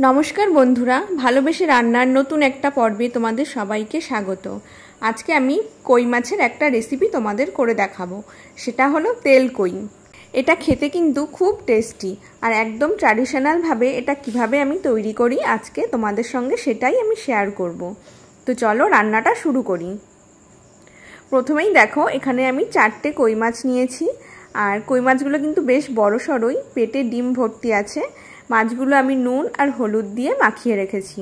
নমস্কার বন্ধুরা, ভালোবেসে রান্নার নতুন একটা পর্বে তোমাদের সবাইকে স্বাগত। আজকে আমি কই মাছের একটা রেসিপি তোমাদের করে দেখাবো। সেটা হলো তেল কই। এটা খেতে কিন্তু খুব টেস্টি আর একদম ট্র্যাডিশনালভাবে এটা কিভাবে আমি তৈরি করি আজকে তোমাদের সঙ্গে সেটাই আমি শেয়ার করব। তো চলো রান্নাটা শুরু করি। প্রথমেই দেখো, এখানে আমি 4টে কই মাছ নিয়েছি। আর কই মাছগুলো কিন্তু বেশ বড় সড়ই, পেটে ডিম ভর্তি আছে। মাছগুলো আমি নুন আর হলুদ দিয়ে মাখিয়ে রেখেছি।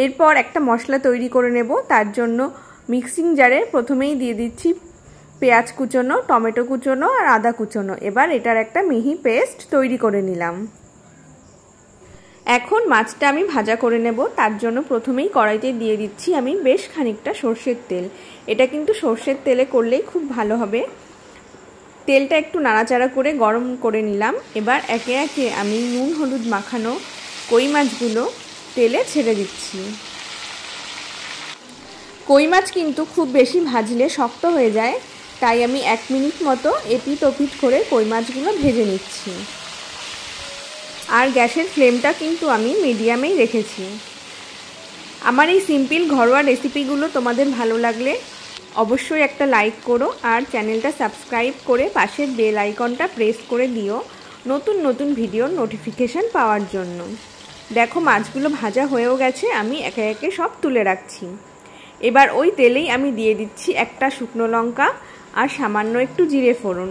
এরপর একটা মশলা তৈরি করে নেব। তার জন্য মিক্সিং জারে প্রথমেই দিয়ে দিচ্ছি পেঁয়াজ কুচোনো, টমেটো কুচোনো আর আদা কুচোনো। এবার এটার একটা মিহি পেস্ট তৈরি করে নিলাম। এখন মাছটা আমি ভাজা করে নেব। তার জন্য প্রথমেই কড়াইতে দিয়ে দিচ্ছি আমি বেশ খানিকটা সর্ষের তেল। এটা কিন্তু সর্ষের তেলে করলেই খুব ভালো হবে। তেলটা একটু নাড়াচাড়া করে গরম করে নিলাম। এবার একে একে আমি নুন হলুদ মাখানো কই মাছগুলো তেলে ছেড়ে দিচ্ছি। কই মাছ কিন্তু খুব বেশি ভাজলে শক্ত হয়ে যায়, তাই আমি 1 মিনিট মতো এপিট ওপিট করে কই মাছগুলো ভেজে নিচ্ছি। আর গ্যাসের ফ্লেমটা কিন্তু আমি মিডিয়ামেই রেখেছি। আমার এই সিম্পল ঘরোয়া রেসিপিগুলো তোমাদের ভালো লাগলে অবশ্যই একটা লাইক করো আর চ্যানেলটা সাবস্ক্রাইব করে পাশের বেল আইকনটা প্রেস করে দিও নতুন নতুন ভিডিওর নোটিফিকেশান পাওয়ার জন্য। দেখো মাছগুলো ভাজা হয়েও গেছে, আমি একে একে সব তুলে রাখছি। এবার ওই তেলেই আমি দিয়ে দিচ্ছি একটা শুকনো লঙ্কা আর সামান্য একটু জিরে ফোড়ন।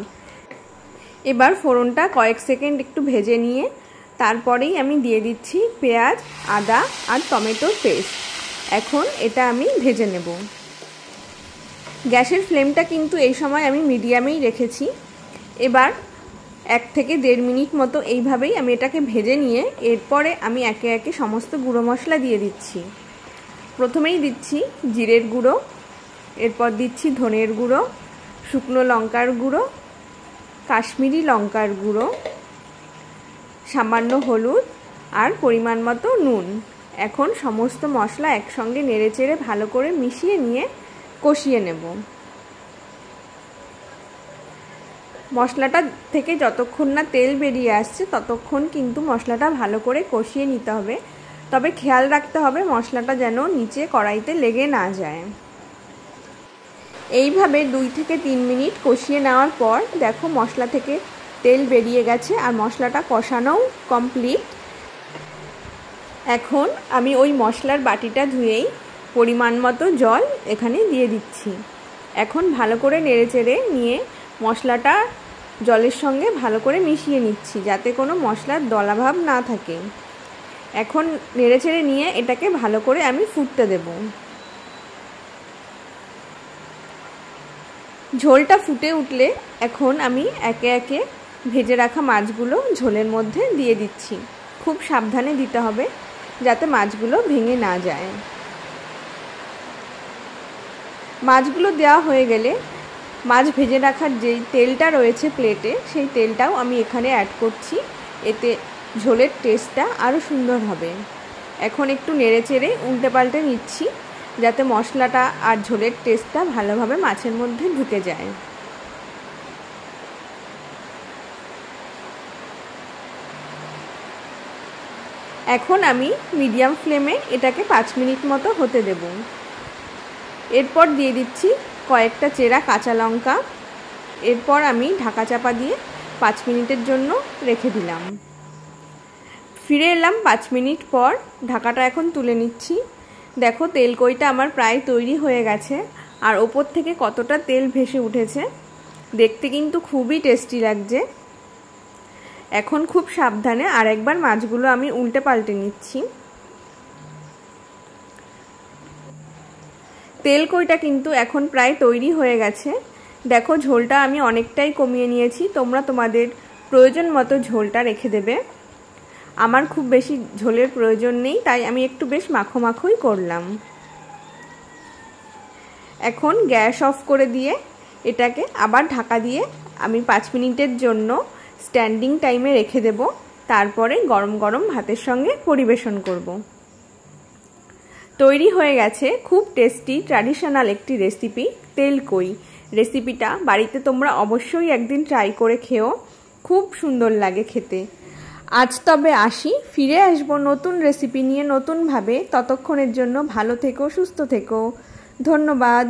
এবার ফোড়নটা কয়েক সেকেন্ড একটু ভেজে নিয়ে তারপরেই আমি দিয়ে দিচ্ছি পেঁয়াজ, আদা আর টমেটোর পেস্ট। এখন এটা আমি ভেজে নেব। গ্যাসের ফ্লেমটা কিন্তু এই সময় আমি মিডিয়ামেই রেখেছি। এবার 1 থেকে 1.5 মিনিট মতো এইভাবেই আমি এটাকে ভেজে নিয়ে এরপরে আমি একে একে সমস্ত গুঁড়ো মশলা দিয়ে দিচ্ছি। প্রথমেই দিচ্ছি জিরের গুঁড়ো, এরপর দিচ্ছি ধনের গুঁড়ো, শুকনো লঙ্কার গুঁড়ো, কাশ্মীরি লঙ্কার গুঁড়ো, সামান্য হলুদ আর পরিমাণ মতো নুন। এখন সমস্ত মশলা একসঙ্গে নেড়েচেড়ে ভালো করে মিশিয়ে নিয়ে কষিয়ে নেব। মশলাটা থেকে যতক্ষণ না তেল বেরিয়ে আসছে ততক্ষণ কিন্তু মশলাটা ভালো করে কষিয়ে নিতে হবে। তবে খেয়াল রাখতে হবে মশলাটা যেন নিচে কড়াইতে লেগে না যায়। এইভাবে 2 থেকে 3 মিনিট কষিয়ে নেওয়ার পর দেখো মশলা থেকে তেল বেরিয়ে গেছে আর মশলাটা কষানোও কমপ্লিট। এখন আমি ওই মশলার বাটিটা ধুয়েই পরিমাণ মতো জল এখানে দিয়ে দিচ্ছি। এখন ভালো করে নেড়েচেড়ে নিয়ে মশলাটা জলের সঙ্গে ভালো করে মিশিয়ে নিচ্ছি যাতে কোনো মশলার দলাভাব না থাকে। এখন নেড়েচেড়ে নিয়ে এটাকে ভালো করে আমি ফুটতে দেব। ঝোলটা ফুটে উঠলে এখন আমি একে একে ভেজে রাখা মাছগুলো ঝোলের মধ্যে দিয়ে দিচ্ছি। খুব সাবধানে দিতে হবে যাতে মাছগুলো ভেঙে না যায়। মাছগুলো দেওয়া হয়ে গেলে মাছ ভেজে রাখার যেই তেলটা রয়েছে প্লেটে সেই তেলটাও আমি এখানে অ্যাড করছি। এতে ঝোলের টেস্টটা আরও সুন্দর হবে। এখন একটু নেড়েচেড়ে উল্টে পাল্টে নিচ্ছি যাতে মশলাটা আর ঝোলের টেস্টটা ভালোভাবে মাছের মধ্যে ঢুকে যায়। এখন আমি মিডিয়াম ফ্লেমে এটাকে 5 মিনিট মতো হতে দেব। এরপর দিয়ে দিচ্ছি কয়েকটা চেরা কাঁচা লঙ্কা। এরপর আমি ঢাকা চাপা দিয়ে 5 মিনিটের জন্য রেখে দিলাম। ফিরে এলাম 5 মিনিট পর। ঢাকাটা এখন তুলে নিচ্ছি। দেখো তেল কইটা আমার প্রায় তৈরি হয়ে গেছে আর ওপর থেকে কতটা তেল ভেসে উঠেছে। দেখতে কিন্তু খুবই টেস্টি লাগছে। এখন খুব সাবধানে আরেকবার মাছগুলো আমি উল্টে পাল্টে নিচ্ছি। তেল কইটা কিন্তু এখন প্রায় তৈরি হয়ে গেছে। দেখো ঝোলটা আমি অনেকটাই কমিয়ে নিয়েছি। তোমরা তোমাদের প্রয়োজন মতো ঝোলটা রেখে দেবে। আমার খুব বেশি ঝোলের প্রয়োজন নেই, তাই আমি একটু বেশ মাখো মাখোই করলাম। এখন গ্যাস অফ করে দিয়ে এটাকে আবার ঢাকা দিয়ে আমি 5 মিনিটের জন্য স্ট্যান্ডিং টাইমে রেখে দেব। তারপরে গরম গরম ভাতের সঙ্গে পরিবেশন করব। তৈরি হয়ে গেছে খুব টেস্টি ট্র্যাডিশনাল একটি রেসিপি তেল কই। রেসিপিটা বাড়িতে তোমরা অবশ্যই একদিন ট্রাই করে খেও, খুব সুন্দর লাগে খেতে। আজ তবে আসি, ফিরে আসবো নতুন রেসিপি নিয়ে নতুনভাবে। ততক্ষণের জন্য ভালো থেকো, সুস্থ থেকো। ধন্যবাদ।